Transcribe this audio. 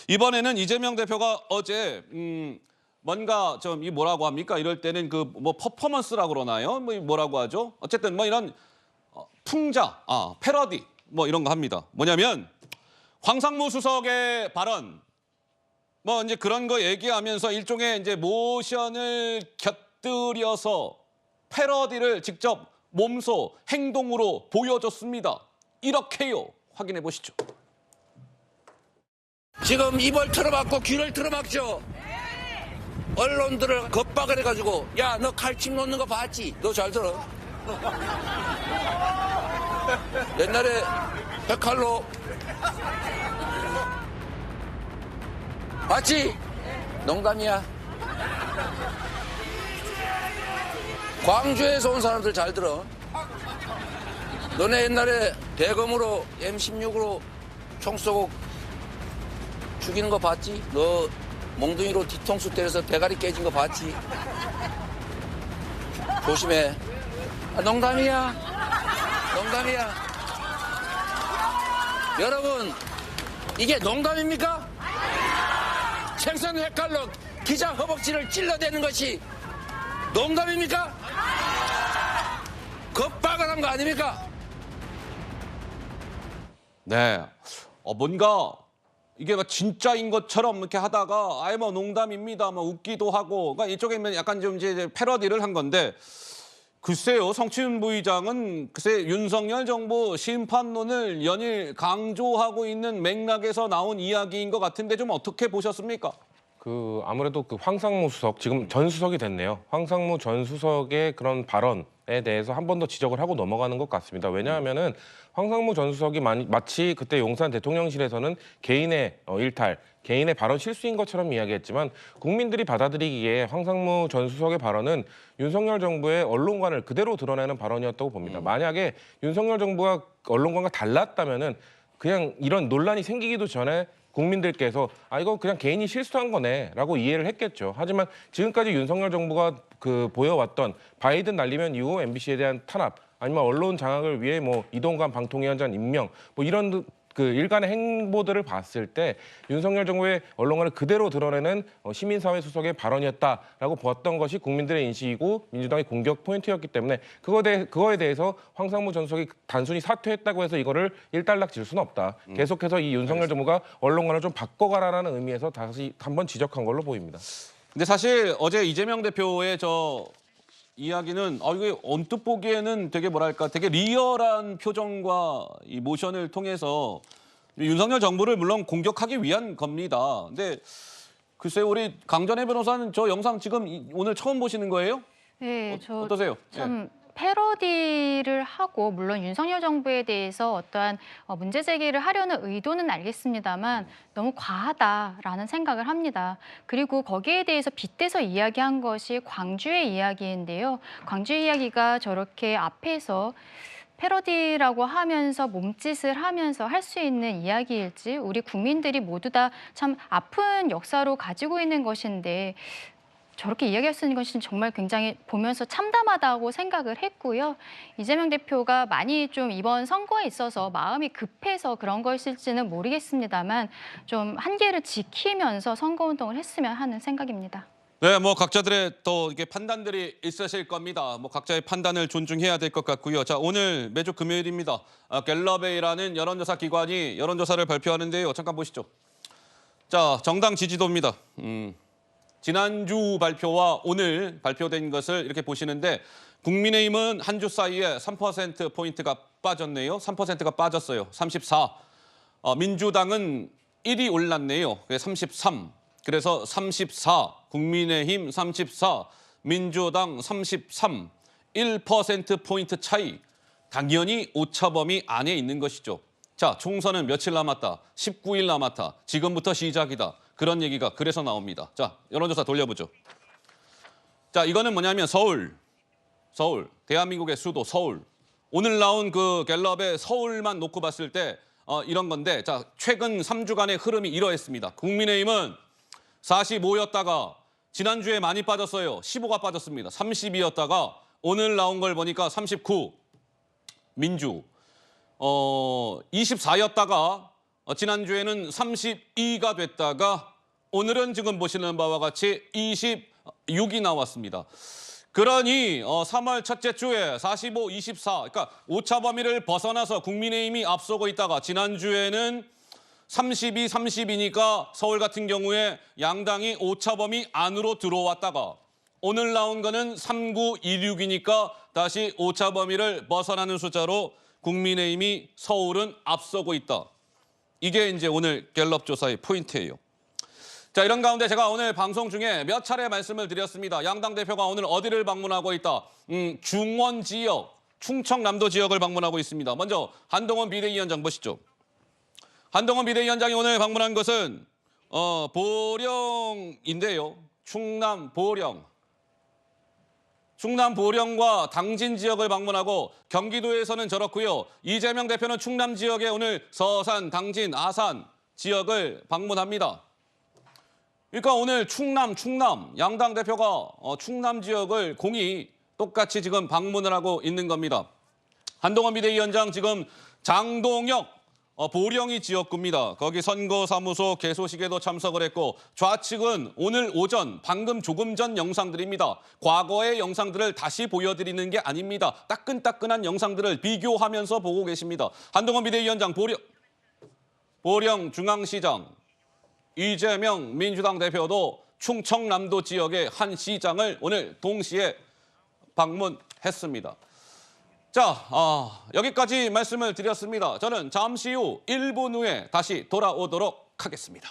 이번에는 이재명 대표가 어제 뭔가 좀 이 뭐라고 합니까? 이럴 때는 그 뭐 퍼포먼스라고 그러나요? 뭐 뭐라고 하죠? 어쨌든 뭐 이런 풍자, 패러디 뭐 이런 거 합니다. 뭐냐면 황상무 수석의 발언 뭐 이제 그런 거 얘기하면서 일종의 이제 모션을 곁들여서 패러디를 직접 몸소 행동으로 보여줬습니다. 이렇게요. 확인해 보시죠. 지금 입을 틀어막고 귀를 틀어막죠. 언론들을 겁박을 해가지고 야 너 칼집 놓는 거 봤지? 너 잘 들어. 옛날에 백칼로 봤지? 농담이야. 광주에서 온 사람들 잘 들어. 너네 옛날에 대검으로 M16으로 총 쏘고 죽이는 거 봤지? 너 몽둥이로 뒤통수 때려서 대가리 깨진 거 봤지? 조심해. 농담이야. 농담이야. 여러분, 이게 농담입니까? 생선 횟칼로 기자 허벅지를 찔러대는 것이 농담입니까? 겁박을 한 거 아닙니까? 네. 뭔가 이게 막 진짜인 것처럼 이렇게 하다가 아예 뭐 농담입니다. 뭐 웃기도 하고 그러니까 이쪽에는 약간 좀 이제 패러디를 한 건데 글쎄요. 성추행 부의장은 글쎄 윤석열 정부 심판론을 연일 강조하고 있는 맥락에서 나온 이야기인 것 같은데 좀 어떻게 보셨습니까? 아무래도 황상무 수석, 지금 전 수석이 됐네요. 황상무 전 수석의 그런 발언에 대해서 한 번 더 지적을 하고 넘어가는 것 같습니다. 왜냐하면은 황상무 전 수석이 마치 그때 용산 대통령실에서는 개인의 일탈, 개인의 발언 실수인 것처럼 이야기했지만 국민들이 받아들이기에 황상무 전 수석의 발언은 윤석열 정부의 언론관을 그대로 드러내는 발언이었다고 봅니다. 만약에 윤석열 정부가 언론관과 달랐다면은 그냥 이런 논란이 생기기도 전에 국민들께서 이거 그냥 개인이 실수한 거네라고 이해를 했겠죠. 하지만 지금까지 윤석열 정부가 보여왔던 바이든 날리면 이후 MBC에 대한 탄압 아니면 언론 장악을 위해 뭐 이동관 방통위원장 임명 뭐 이런 일간의 행보들을 봤을 때 윤석열 정부의 언론관을 그대로 드러내는 시민사회 수석의 발언이었다라고 보았던 것이 국민들의 인식이고 민주당의 공격 포인트였기 때문에 그거에 대해서 황상무 전 수석이 단순히 사퇴했다고 해서 이거를 일단락 질 수는 없다. 계속해서 이 윤석열 정부가 언론관을 좀 바꿔가라라는 의미에서 다시 한번 지적한 걸로 보입니다. 근데 사실 어제 이재명 대표의 이야기는 이게 언뜻 보기에는 되게 뭐랄까 되게 리얼한 표정과 이 모션을 통해서 윤석열 정부를 물론 공격하기 위한 겁니다. 근데 글쎄 우리 강전혜 변호사는 저 영상 지금 오늘 처음 보시는 거예요? 네, 어떠세요? 참 패러디를 하고 물론 윤석열 정부에 대해서 어떠한 문제 제기를 하려는 의도는 알겠습니다만 너무 과하다라는 생각을 합니다. 그리고 거기에 대해서 빗대서 이야기한 것이 광주의 이야기인데요. 광주의 이야기가 저렇게 앞에서 패러디라고 하면서 몸짓을 하면서 할 수 있는 이야기일지 우리 국민들이 모두 다 참 아픈 역사로 가지고 있는 것인데 저렇게 이야기할 수 있는 것은 정말 굉장히 보면서 참담하다고 생각을 했고요. 이재명 대표가 많이 좀 이번 선거에 있어서 마음이 급해서 그런 것일지는 모르겠습니다만 좀 한계를 지키면서 선거운동을 했으면 하는 생각입니다. 네, 뭐 각자들의 또 이게 판단들이 있으실 겁니다. 뭐 각자의 판단을 존중해야 될 것 같고요. 자, 오늘 매주 금요일입니다. 갤럽웨이라는 여론조사 기관이 여론조사를 발표하는데요. 잠깐 보시죠. 자, 정당 지지도입니다. 지난주 발표와 오늘 발표된 것을 이렇게 보시는데 국민의힘은 한 주 사이에 3%포인트가 빠졌네요. 3%가 빠졌어요. 34. 민주당은 1이 올랐네요. 33. 그래서 34. 국민의힘 34. 민주당 33. 1%포인트 차이. 당연히 오차범위 안에 있는 것이죠. 자, 총선은 며칠 남았다. 19일 남았다. 지금부터 시작이다. 그런 얘기가 그래서 나옵니다. 자, 여론조사 돌려보죠. 자, 이거는 뭐냐면 서울, 대한민국의 수도 서울. 오늘 나온 갤럽의 서울만 놓고 봤을 때 이런 건데, 자, 최근 3주간의 흐름이 이러했습니다. 국민의힘은 45였다가 지난주에 많이 빠졌어요. 15가 빠졌습니다. 32였다가 오늘 나온 걸 보니까 39. 민주 24였다가 지난주에는 32가 됐다가 오늘은 지금 보시는 바와 같이 26이 나왔습니다. 그러니 3월 첫째 주에 45, 24, 그러니까 오차 범위를 벗어나서 국민의힘이 앞서고 있다가 지난주에는 32, 30이니까 서울 같은 경우에 양당이 오차 범위 안으로 들어왔다가 오늘 나온 거는 3926이니까 다시 오차 범위를 벗어나는 숫자로 국민의힘이 서울은 앞서고 있다. 이게 이제 오늘 갤럽 조사의 포인트예요. 자, 이런 가운데 제가 오늘 방송 중에 몇 차례 말씀을 드렸습니다. 양당 대표가 오늘 어디를 방문하고 있다. 중원 지역, 충청남도 지역을 방문하고 있습니다. 먼저 한동훈 비대위원장 보시죠. 한동훈 비대위원장이 오늘 방문한 것은 보령인데요. 충남 보령. 충남 보령과 당진 지역을 방문하고 경기도에서는 저렇고요. 이재명 대표는 충남 지역에 오늘 서산, 당진, 아산 지역을 방문합니다. 그러니까 오늘 충남 양당 대표가 충남 지역을 공히 똑같이 지금 방문을 하고 있는 겁니다. 한동훈 비대위원장 지금 장동혁 보령이 지역구입니다. 거기 선거사무소 개소식에도 참석을 했고 좌측은 오늘 오전 방금 조금 전 영상들입니다. 과거의 영상들을 다시 보여드리는 게 아닙니다. 따끈따끈한 영상들을 비교하면서 보고 계십니다. 한동훈 비대위원장 보령 중앙시장 이재명 민주당 대표도 충청남도 지역의 한 시장을 오늘 동시에 방문했습니다. 자, 여기까지 말씀을 드렸습니다. 저는 잠시 후 1분 후에 다시 돌아오도록 하겠습니다.